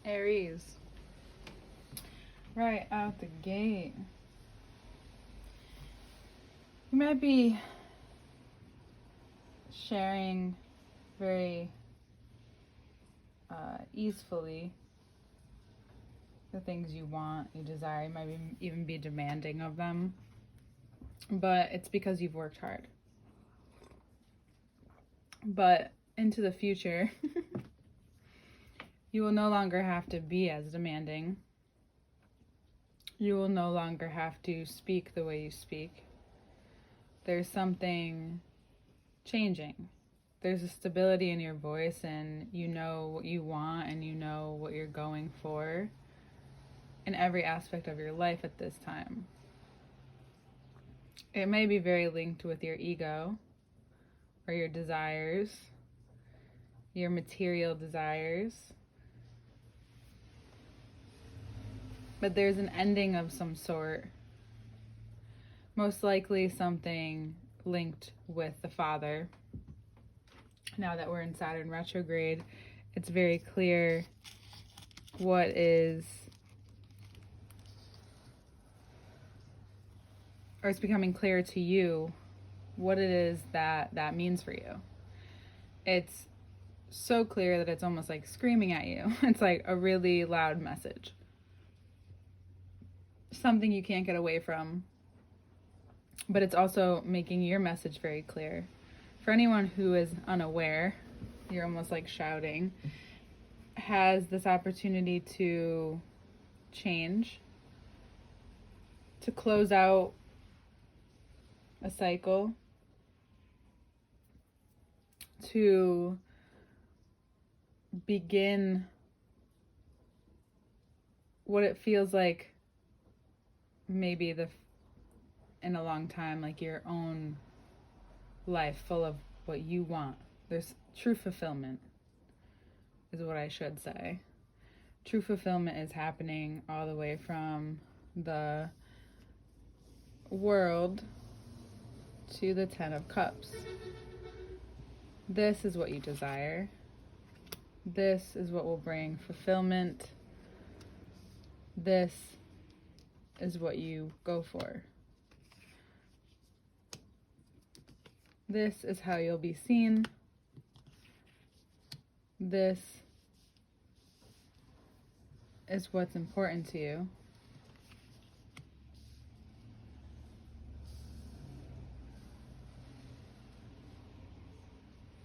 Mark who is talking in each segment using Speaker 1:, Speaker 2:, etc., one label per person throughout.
Speaker 1: Aries. Right out the gate. You might be sharing very easily the things you want, you desire. You might even be demanding of them. But it's because you've worked hard. But into the future, you will no longer have to be as demanding. You will no longer have to speak the way you speak. There's something changing. There's a stability in your voice, and you know what you want and you know what you're going for in every aspect of your life at this time. It may be very linked with your ego or your desires, your material desires. But there's an ending of some sort. Most likely something linked with the father. Now that we're in Saturn retrograde, it's very clear what is, or it's becoming clear to you what it is that means for you. It's so clear that it's almost like screaming at you. It's like a really loud message. Something you can't get away from. But it's also making your message very clear. For anyone who is unaware, you're almost like shouting, has this opportunity to change, to close out a cycle, to begin what it feels like maybe in a long time, like your own life full of what you want. There's true fulfillment, is what I should say. True fulfillment is happening all the way from the world to the 10 of Cups. This is what you desire. This is what will bring fulfillment. This is what you go for. This is how you'll be seen. This is what's important to you.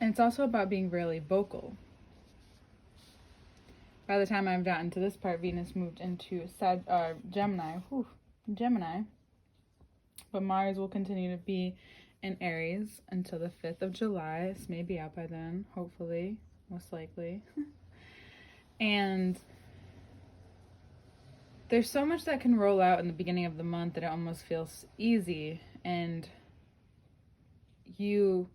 Speaker 1: And it's also about being really vocal. By the time I've gotten to this part, Venus moved into Gemini. Gemini. But Mars will continue to be in Aries until the 5th of July. This may be out by then, hopefully, most likely. And there's so much that can roll out in the beginning of the month that it almost feels easy. And you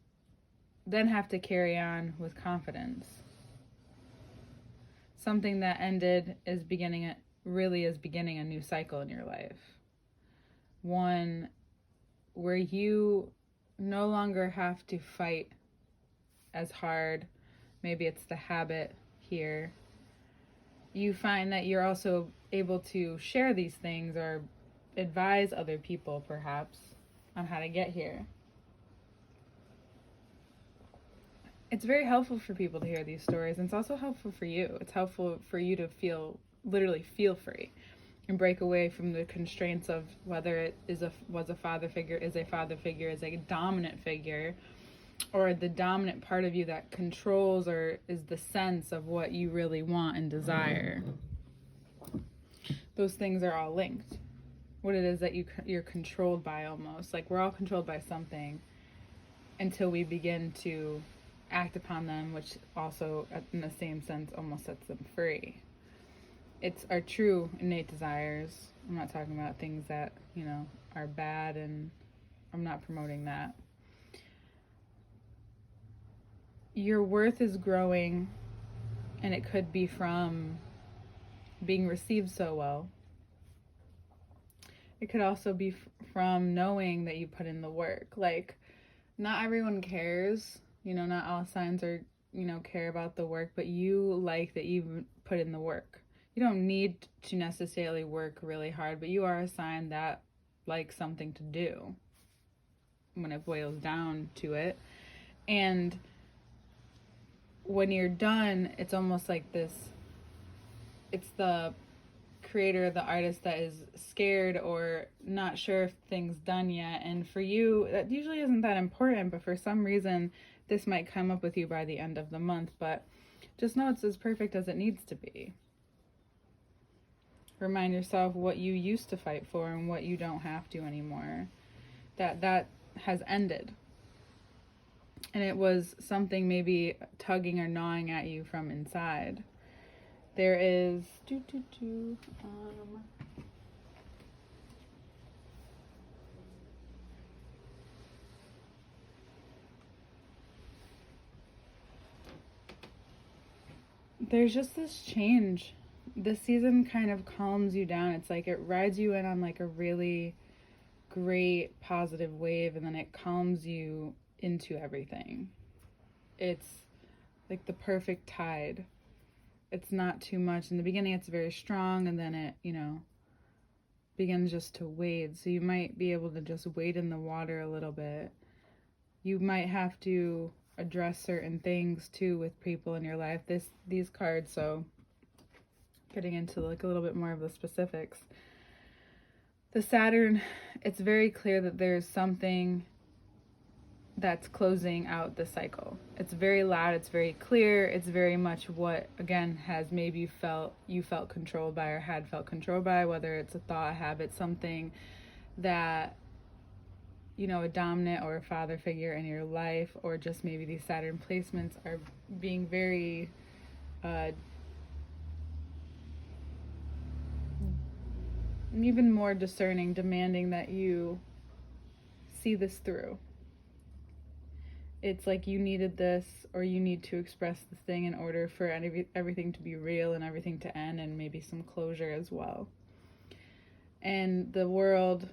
Speaker 1: then have to carry on with confidence. Something that ended is beginning a new cycle in your life. One where you no longer have to fight as hard. Maybe it's the habit here. You find that you're also able to share these things or advise other people perhaps on how to get here. It's very helpful for people to hear these stories, and it's also helpful for you. It's helpful for you to literally feel free and break away from the constraints of whether it was a father figure, is a dominant figure, or the dominant part of you that controls or is the sense of what you really want and desire. Those things are all linked. What it is that you're controlled by, almost. Like we're all controlled by something until we begin to act upon them, which also, in the same sense, almost sets them free. It's our true innate desires. I'm not talking about things that, are bad, and I'm not promoting that. Your worth is growing, and it could be from being received so well. It could also be from knowing that you put in the work. Like, not everyone cares. Not all signs care about the work, but you like that you put in the work. you don't need to necessarily work really hard, but you are assigned that like something to do when it boils down to it. And when you're done, it's almost like this, it's the creator, the artist that is scared or not sure if things done yet. And for you, that usually isn't that important, but for some reason, this might come up with you by the end of the month. But just know it's as perfect as it needs to be. Remind yourself what you used to fight for and what you don't have to anymore. That has ended. And it was something maybe tugging or gnawing at you from inside. There is there's just this change. This season kind of calms you down. It's like it rides you in on like a really great positive wave, and then it calms you into everything. It's like the perfect tide. It's not too much. In the beginning, it's very strong, and then it, begins just to wade. So you might be able to just wade in the water a little bit. You might have to address certain things too with people in your life. These cards, so getting into like a little bit more of the specifics. The Saturn, it's very clear that there's something that's closing out the cycle. It's very loud, it's very clear, it's very much what, again, has maybe you felt controlled by or had felt controlled by, whether it's a thought, a habit, something that, a dominant or a father figure in your life, or just maybe these Saturn placements are being very even more discerning, demanding that you see this through. It's like you needed this, or you need to express this thing in order for everything to be real and everything to end, and maybe some closure as well. And the world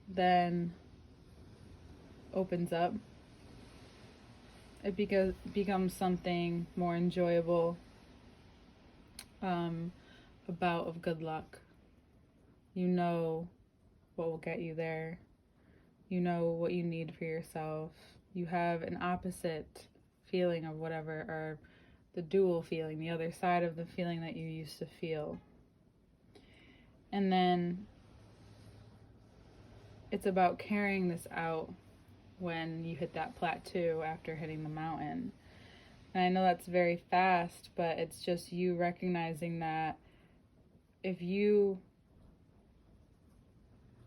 Speaker 1: then opens up. It becomes something more enjoyable, a bout of good luck. You know what will get you there. You know what you need for yourself. You have an opposite feeling of whatever, or the dual feeling, the other side of the feeling that you used to feel. And then it's about carrying this out when you hit that plateau after hitting the mountain. And I know that's very fast, but it's just you recognizing that if you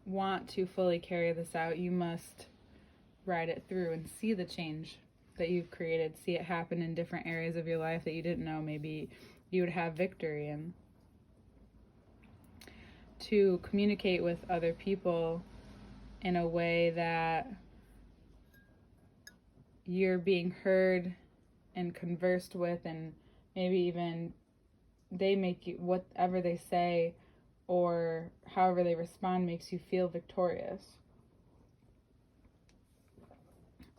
Speaker 1: want to fully carry this out, you must ride it through and see the change that you've created, see it happen in different areas of your life that you didn't know maybe you would have victory in. To communicate with other people in a way that you're being heard and conversed with, and maybe even they make you, whatever they say or however they respond makes you feel victorious.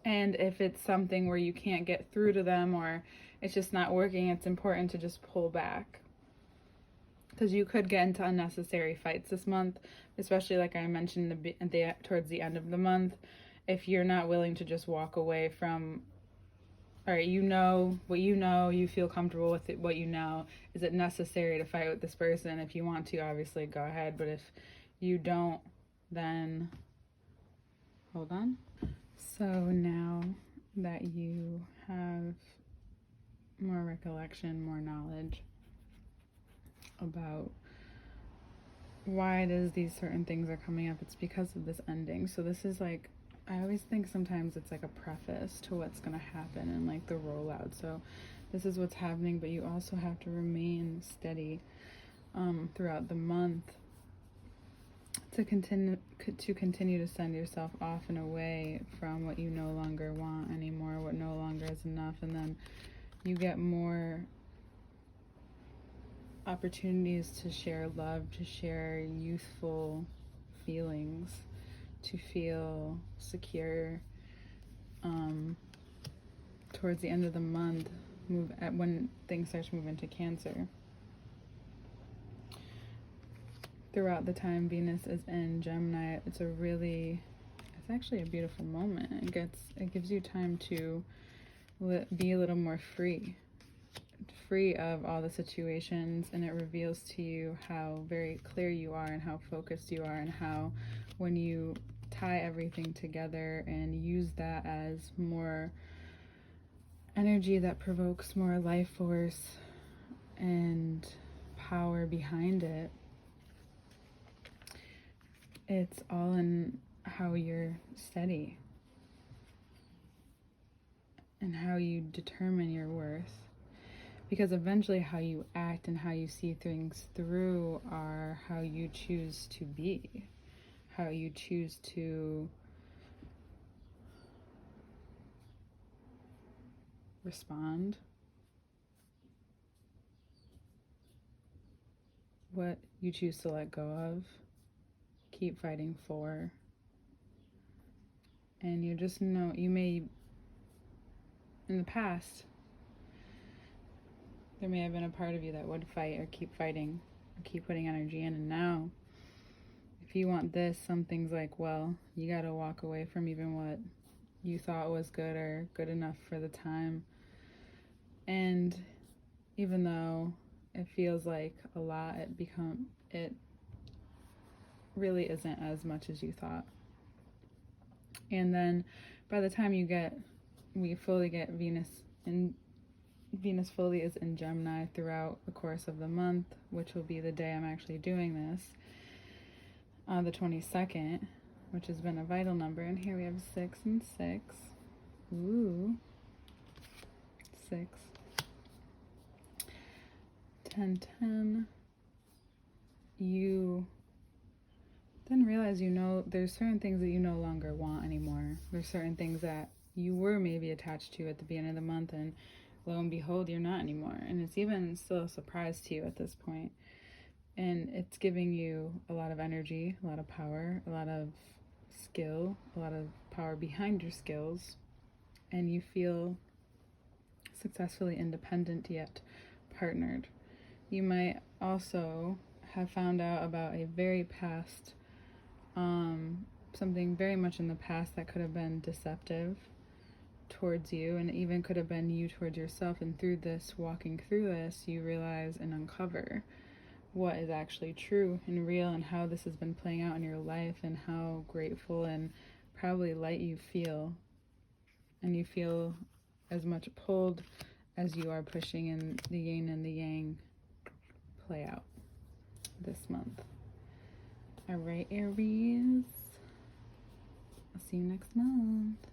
Speaker 1: And if it's something where you can't get through to them, or it's just not working, it's important to just pull back. Because you could get into unnecessary fights this month, especially like I mentioned towards the end of the month. If you're not willing to just walk away from, all right, you know what you know, you feel comfortable with it, what you know. Is it necessary to fight with this person? If you want to, obviously go ahead. But if you don't, then hold on. So now that you have more recollection, more knowledge about why it is these certain things are coming up, it's because of this ending. So this is like, I always think sometimes it's like a preface to what's going to happen and like the rollout. So this is what's happening, but you also have to remain steady throughout the month to continue to send yourself off and away from what you no longer want anymore, what no longer is enough. And then you get more opportunities to share love, to share youthful feelings, to feel secure. Towards the end of the month, when things start to move into Cancer. throughout the time Venus is in Gemini, it's actually a beautiful moment. It gives you time to be a little more free of all the situations, and it reveals to you how very clear you are and how focused you are, and how when you tie everything together and use that as more energy that provokes more life force and power behind it, it's all in how you're steady and how you determine your worth. Because eventually how you act and how you see things through are how you choose to be, how you choose to respond, what you choose to let go of, keep fighting for. And you just know, you may, in the past, there may have been a part of you that would fight or keep fighting or keep putting energy in. And now, if you want this, something's like, well, you gotta walk away from even what you thought was good or good enough for the time. And even though it feels like a lot, it really isn't as much as you thought. And then by the time we fully get Venus fully is in Gemini throughout the course of the month, which will be the day I'm actually doing this, on the 22nd, which has been a vital number. And here we have 6 and 6. Ooh. 6. 10, 10. You then realize, there's certain things that you no longer want anymore. There's certain things that you were maybe attached to at the beginning of the month, and lo and behold, you're not anymore. And it's even still a surprise to you at this point. And it's giving you a lot of energy, a lot of power, a lot of skill, a lot of power behind your skills. And you feel successfully independent yet partnered. You might also have found out about a very past, something very much in the past that could have been deceptive towards you, and it even could have been you towards yourself. And through this, walking through this, you realize and uncover what is actually true and real, and how this has been playing out in your life, and how grateful and probably light you feel. And you feel as much pulled as you are pushing, and the yin and the yang play out this month. All right, Aries. I'll see you next month.